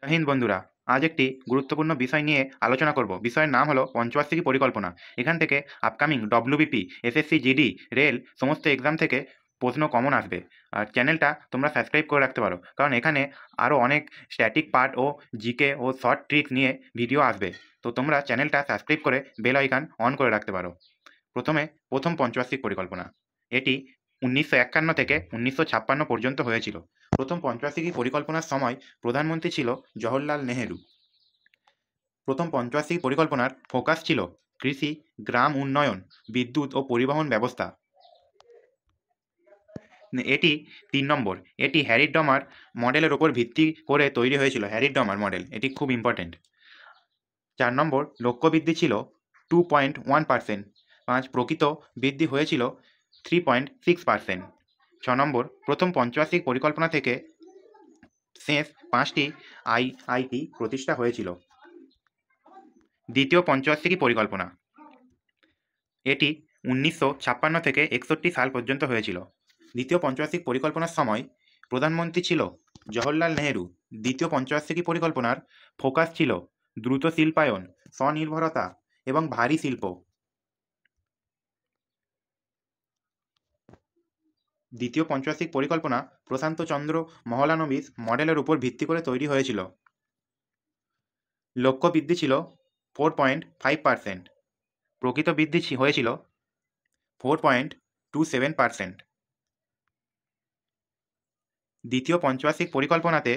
জয় হিন্দ বন্ধুরা। আজ একটি গুরুত্বপূর্ণ বিষয় নিয়ে আলোচনা করব। বিষয়ের নাম হলো পঞ্চবার্ষিকী পরিকল্পনা। এখান থেকে upcoming WBP, SSC, GD, rail সমস্ত এক্সাম থেকে প্রশ্ন কমন আসবে। আর চ্যানেলটা তোমরা সাবস্ক্রাইব করে রাখতে পারো, কারণ এখানে আরও অনেক স্ট্যাটিক পার্ট ও জিকে ও শর্ট ট্রিক নিয়ে ভিডিও আসবে। তো তোমরা চ্যানেলটা সাবস্ক্রাইব করে বেল আইকন অন করে রাখতে পারো। প্রথম পঞ্চবার্ষিক পরিকল্পনা, এটি 1951 থেকে 1956 পর্যন্ত হয়েছিল। প্রথম পঞ্চবার্ষিকী পরিকল্পনার সময় প্রধানমন্ত্রী ছিল জওহরলাল নেহেরু। প্রথম পঞ্চবার্ষিকী পরিকল্পনার ফোকাস ছিল কৃষি, গ্রাম উন্নয়ন, বিদ্যুৎ ও পরিবহন ব্যবস্থা। এটি 3 নম্বর, এটি হ্যারি ডমার মডেলের উপর ভিত্তি করে তৈরি হয়েছিল। হ্যারি ডমার মডেল, এটি খুব ইম্পর্টেন্ট। 4 নম্বর, লক্ষ্য বৃদ্ধি ছিল 2.1%। 5, প্রকৃত বৃদ্ধি হয়েছিল 3.6%। 6 নম্বর, প্রথম পঞ্চবার্ষিক পরিকল্পনা থেকে শেষ 5টি আইআইটি প্রতিষ্ঠা হয়েছিল। দ্বিতীয় পঞ্চবার্ষিকী পরিকল্পনা, এটি 1956 থেকে 61 সাল পর্যন্ত হয়েছিল। দ্বিতীয় পঞ্চবার্ষিক পরিকল্পনার সময় প্রধানমন্ত্রী ছিল জওহরলাল নেহেরু। দ্বিতীয় পঞ্চবার্ষিকী পরিকল্পনার ফোকাস ছিল দ্রুত শিল্পায়ন, স্বনির্ভরতা এবং ভারী শিল্প। দ্বিতীয় পঞ্চবার্ষিক পরিকল্পনা প্রশান্ত চন্দ্র মহলানবিশ মডেলের উপর ভিত্তি করে তৈরি হয়েছিল। লক্ষ্য বৃদ্ধি ছিল 4.5%। প্রকৃত বৃদ্ধি হয়েছিল 4.27%। দ্বিতীয় পঞ্চবার্ষিক পরিকল্পনাতে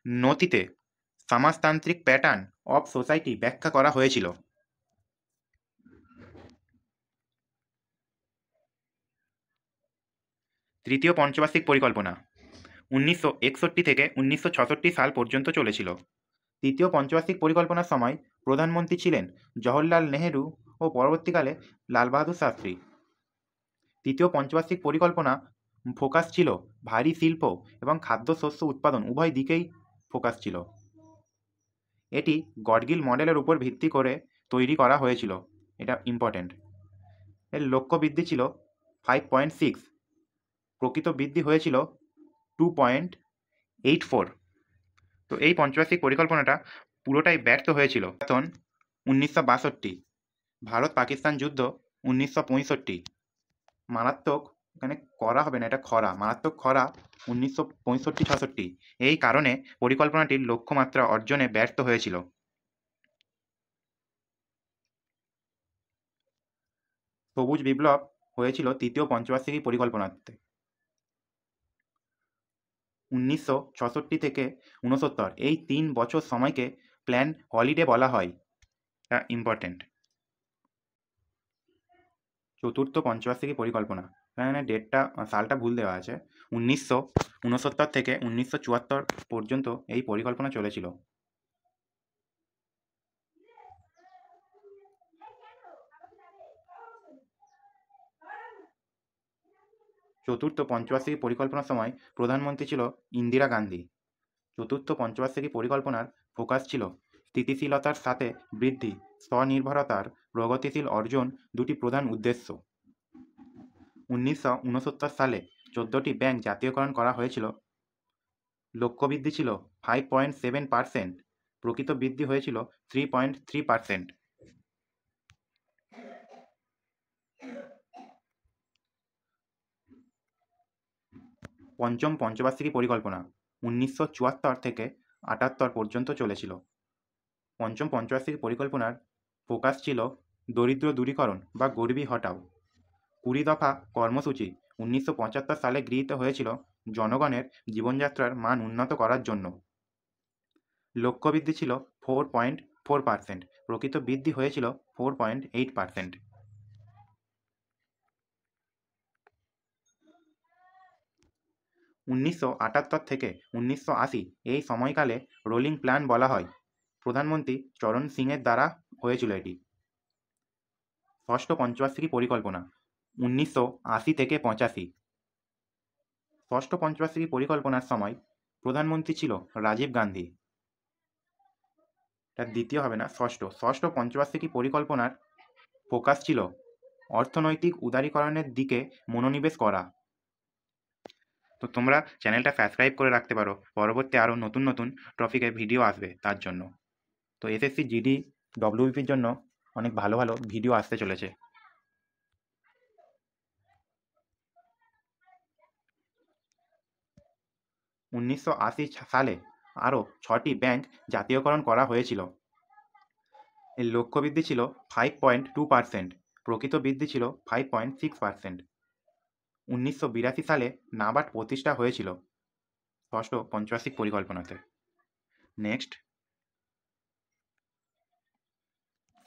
নথিতে সমাজতান্ত্রিক প্যাটার্ন অফ সোসাইটি ব্যাখ্যা করা হয়েছিল। তৃতীয় পঞ্চবার্ষিক পরিকল্পনা 1961 থেকে 1966 সাল পর্যন্ত চলেছিল। তৃতীয় পঞ্চবার্ষিক পরিকল্পনার সময় প্রধানমন্ত্রী ছিলেন জওহরলাল নেহেরু ও পরবর্তীকালে লাল বাহাদুর শাস্ত্রী। তৃতীয় পঞ্চবার্ষিক পরিকল্পনা ফোকাস ছিল ভারী শিল্প এবং খাদ্যশস্য উৎপাদন উভয় দিকেই ফোকাস ছিল। এটি গডগিল মডেলের উপর ভিত্তি করে তৈরি করা হয়েছিল। এটা ইম্পর্টেন্ট। এর লক্ষ্য বৃদ্ধি ছিল 5.6। প্রকৃত বৃদ্ধি হয়েছিল 2.84। তো এই পঞ্চবার্ষিক পরিকল্পনাটা পুরোটাই ব্যর্থ হয়েছিল। তখন 1962, ভারত পাকিস্তান যুদ্ধ 1965, মারাত্মক, এখানে করা হবে না, এটা খরা, মারাত্মক খরা 1965-66। এই কারণে পরিকল্পনাটির লক্ষ্যমাত্রা অর্জনে ব্যর্থ হয়েছিল। সবুজ বিপ্লব হয়েছিল তৃতীয় পঞ্চবার্ষিকী পরিকল্পনাতে। 1966 থেকে 69, এই 3 বছর সময়কে প্ল্যান হলিডে বলা হয়। এটা ইম্পর্টেন্ট। চতুর্থ পঞ্চবার্ষিকী পরিকল্পনা, এখানে ডেটটা, সালটা ভুল দেওয়া আছে। 1969 থেকে 1974 পর্যন্ত এই পরিকল্পনা চলেছিল। চতুর্থ পঞ্চবার্ষিকী পরিকল্পনার সময় প্রধানমন্ত্রী ছিল ইন্দিরা গান্ধী। চতুর্থ পঞ্চবার্ষিকী পরিকল্পনার ফোকাস ছিল স্থিতিশীলতার সাথে বৃদ্ধি, স্বনির্ভরতার প্রগতিশীল অর্জন দুটি প্রধান উদ্দেশ্য। 1969 সালে 14টি ব্যাংক জাতীয়করণ করা হয়েছিল। লক্ষ্য বৃদ্ধি ছিল 5.7%। প্রকৃত বৃদ্ধি হয়েছিল 3.3%। পঞ্চম পঞ্চবার্ষিকী পরিকল্পনা 1974 থেকে 78 পর্যন্ত চলেছিল। পঞ্চম পঞ্চবার্ষিকী পরিকল্পনার ফোকাস ছিল দরিদ্র দূরীকরণ বা গরিবি হটাও। 20 দফা কর্মসূচি 1975 সালে গৃহীত হয়েছিল জনগণের জীবনযাত্রার মান উন্নত করার জন্য। লক্ষ্য বৃদ্ধি ছিল 4.4%। প্রকৃত বৃদ্ধি হয়েছিল 4.8%। 1978 থেকে 1980 এই সময়কালে রোলিং প্ল্যান বলা হয়। প্রধানমন্ত্রী চরণ সিংয়ের দ্বারা হয়েছিল এটি। ষষ্ঠ পঞ্চবার্ষিকী পরিকল্পনা 1980 থেকে 85। ষষ্ঠ পঞ্চবার্ষিকী পরিকল্পনার সময় প্রধানমন্ত্রী ছিল রাজীব গান্ধী। এটা দ্বিতীয় হবে না, ষষ্ঠ পঞ্চবার্ষিকী পরিকল্পনার ফোকাস ছিল অর্থনৈতিক উদারীকরণের দিকে মনোনিবেশ করা। তো তোমরা চ্যানেলটা সাবস্ক্রাইব করে রাখতে পারো, পরবর্তী আরও নতুন নতুন টপিকের ভিডিও আসবে তার জন্য। তো এসএসসি জিডি ডব্লিউবিপির জন্য অনেক ভালো ভালো ভিডিও আসতে চলেছে। 1980 সালে আরও 6টি ব্যাংক জাতীয়করণ করা হয়েছিল। এর লক্ষ্য বৃদ্ধি ছিল 5.2%, প্রকৃত বৃদ্ধি ছিল 5.6%। 1982 সালে নাবার্ড প্রতিষ্ঠা হয়েছিল ষষ্ঠ পঞ্চবার্ষিক পরিকল্পনাতে। নেক্সট,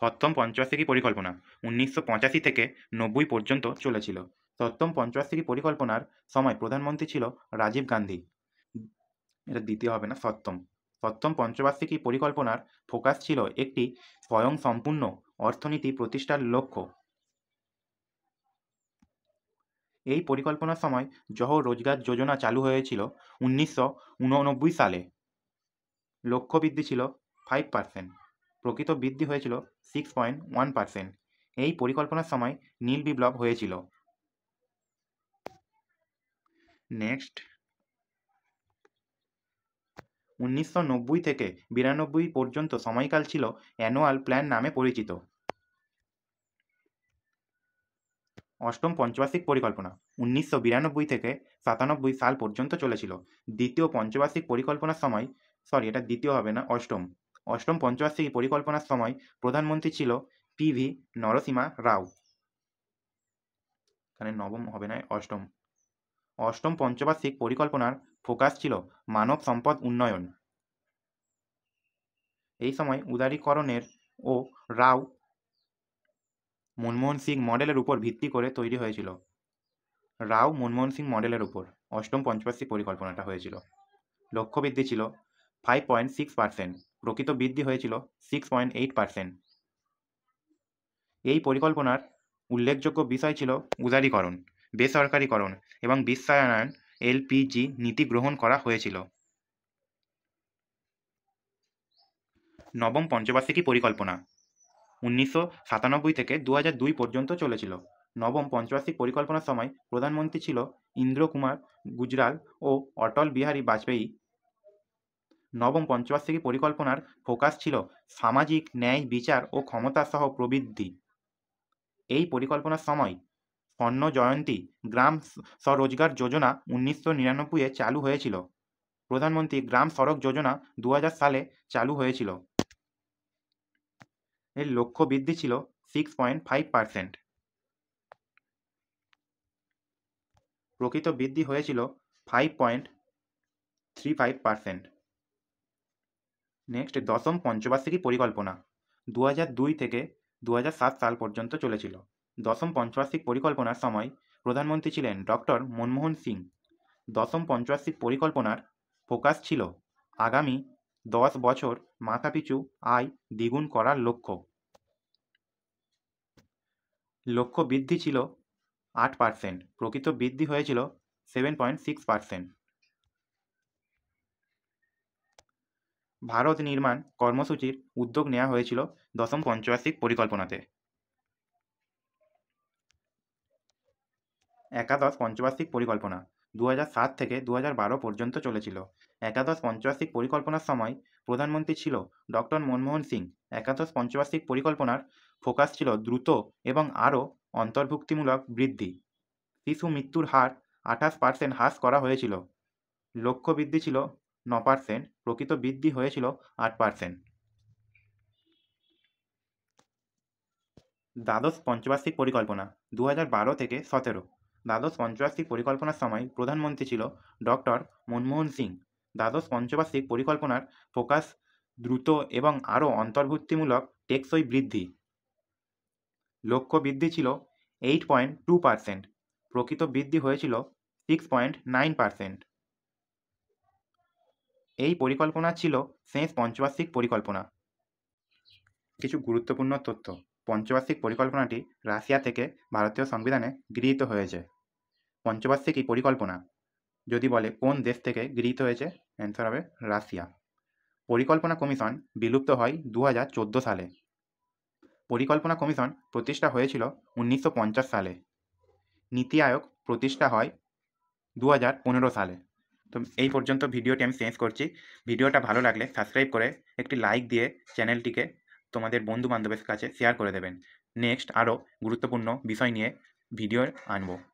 সপ্তম পঞ্চবার্ষিকী পরিকল্পনা 1985 থেকে 90 পর্যন্ত চলেছিল। সপ্তম পঞ্চবার্ষিকী পরিকল্পনার সময় প্রধানমন্ত্রী ছিল রাজীব গান্ধী। এটা দ্বিতীয় হবে না, সপ্তম। সপ্তম পঞ্চবার্ষিকী পরিকল্পনার ফোকাস ছিল একটি স্বয়ংসম্পূর্ণ অর্থনীতি প্রতিষ্ঠার লক্ষ্য। এই পরিকল্পনার সময় জওহর রোজগার যোজনা চালু হয়েছিল 1989 সালে। লক্ষ্য বৃদ্ধি ছিল 5%, প্রকৃত বৃদ্ধি হয়েছিল 6.1%। এই পরিকল্পনার সময় নীল বিপ্লব হয়েছিল। নেক্সট, 1990 থেকে 92 পর্যন্ত সময়কাল ছিল অ্যানুয়াল প্ল্যান নামে পরিচিত। অষ্টম পঞ্চবার্ষিক পরিকল্পনা 1992 থেকে 97 সাল পর্যন্ত চলেছিল। দ্বিতীয় পঞ্চবার্ষিক পরিকল্পনার সময়, এটা দ্বিতীয় হবে না, অষ্টম। অষ্টম পঞ্চবার্ষিক পরিকল্পনার সময় প্রধানমন্ত্রী ছিল পিভি নরসিমা রাও। এখানে নবম হবে না, অষ্টম। অষ্টম পঞ্চবার্ষিক পরিকল্পনার ফোকাস ছিল মানব সম্পদ উন্নয়ন। এই সময় উদারীকরণের ও রাও মনমোহন সিং মডেলের উপর ভিত্তি করে তৈরি হয়েছিল। রাও মনমোহন সিং মডেলের উপর অষ্টম পঞ্চবার্ষিক পরিকল্পনাটা হয়েছিল। লক্ষ্য বৃদ্ধি ছিল 5.6%, প্রকৃত বৃদ্ধি হয়েছিল 6.8%। এই পরিকল্পনার উল্লেখযোগ্য বিষয় ছিল উদারীকরণ, বেসরকারীকরণ এবং বিশ্বায়ন এলপিজি নীতি গ্রহণ করা হয়েছিল। নবম পঞ্চবার্ষিকী পরিকল্পনা 1997 থেকে 2002 পর্যন্ত চলেছিল। নবম পঞ্চবার্ষিক পরিকল্পনার সময় প্রধানমন্ত্রী ছিল ইন্দ্র কুমার গুজরাল ও অটল বিহারী বাজপেয়ী। নবম পঞ্চবার্ষিকী পরিকল্পনার ফোকাস ছিল সামাজিক ন্যায়, বিচার ও ক্ষমতা সহ প্রবৃদ্ধি। এই পরিকল্পনার সময় স্বর্ণ জয়ন্তী গ্রাম স্বরোজগার যোজনা 1999-এ চালু হয়েছিল। প্রধানমন্ত্রী গ্রাম সড়ক যোজনা 2000 সালে চালু হয়েছিল। এর লক্ষ্য বৃদ্ধি ছিল 6.5%, প্রকৃত বৃদ্ধি হয়েছিল 5.35%। নেক্সট, দশম পঞ্চবার্ষিকী পরিকল্পনা 2002 থেকে 2007 সাল পর্যন্ত চলেছিল। দশম পঞ্চবার্ষিক পরিকল্পনার সময় প্রধানমন্ত্রী ছিলেন ডক্টর মনমোহন সিং। দশম পঞ্চবার্ষিক পরিকল্পনার ফোকাস ছিল আগামী 10 বছর মাথাপিছু আয় দ্বিগুণ করার লক্ষ্য। লক্ষ্য বৃদ্ধি ছিল 8%, প্রকৃত বৃদ্ধি হয়েছিল 7.6%। ভারত নির্মাণ কর্মসূচির উদ্যোগ নেওয়া হয়েছিল দশম পঞ্চবার্ষিক পরিকল্পনাতে। একাদশ পঞ্চবার্ষিক পরিকল্পনা 2007 থেকে 2012 পর্যন্ত চলেছিল। একাদশ পঞ্চবার্ষিক পরিকল্পনার সময় প্রধানমন্ত্রী ছিল ডক্টর মনমোহন সিং। একাদশ পঞ্চবার্ষিক পরিকল্পনার ফোকাস ছিল দ্রুত এবং আরও অন্তর্ভুক্তিমূলক বৃদ্ধি। শিশু মৃত্যুর হার 28% হ্রাস করা হয়েছিল। লক্ষ্য বৃদ্ধি ছিল 9%, প্রকৃত বৃদ্ধি হয়েছিল 8%। দ্বাদশ পঞ্চবার্ষিক পরিকল্পনা 2012 থেকে 17। দ্বাদশ পঞ্চবার্ষিক পরিকল্পনার সময় প্রধানমন্ত্রী ছিল ডক্টর মনমোহন সিং। দ্বাদশ পঞ্চবার্ষিক পরিকল্পনার ফোকাস দ্রুত এবং আরও অন্তর্ভুক্তিমূলক টেকসই বৃদ্ধি। লক্ষ্য বৃদ্ধি ছিল 8.2%, প্রকৃত বৃদ্ধি হয়েছিল 6.9%। এই পরিকল্পনা ছিল শেষ পঞ্চবার্ষিক পরিকল্পনা। কিছু গুরুত্বপূর্ণ তথ্য। পঞ্চবার্ষিক পরিকল্পনাটি রাশিয়া থেকে ভারতীয় সংবিধানে গৃহীত হয়েছে। পঞ্চবার্ষিকী পরিকল্পনা যদি বলে কোন দেশ থেকে গৃহীত হয়েছে, অ্যান্সার হবে রাশিয়া। পরিকল্পনা কমিশন বিলুপ্ত হয় 2014 সালে। পরিকল্পনা কমিশন প্রতিষ্ঠা হয়েছিল 1950 সালে। নীতি আয়োগ প্রতিষ্ঠা হয় 2015 সালে। তো এই পর্যন্ত ভিডিওটি আমি শেষ করছি। ভিডিওটা ভালো লাগলে সাবস্ক্রাইব করে একটি লাইক দিয়ে চ্যানেলটিকে তোমাদের বন্ধু-বান্ধবের কাছে শেয়ার করে দেবেন। নেক্সট আরও গুরুত্বপূর্ণ বিষয় নিয়ে ভিডিও আনবো।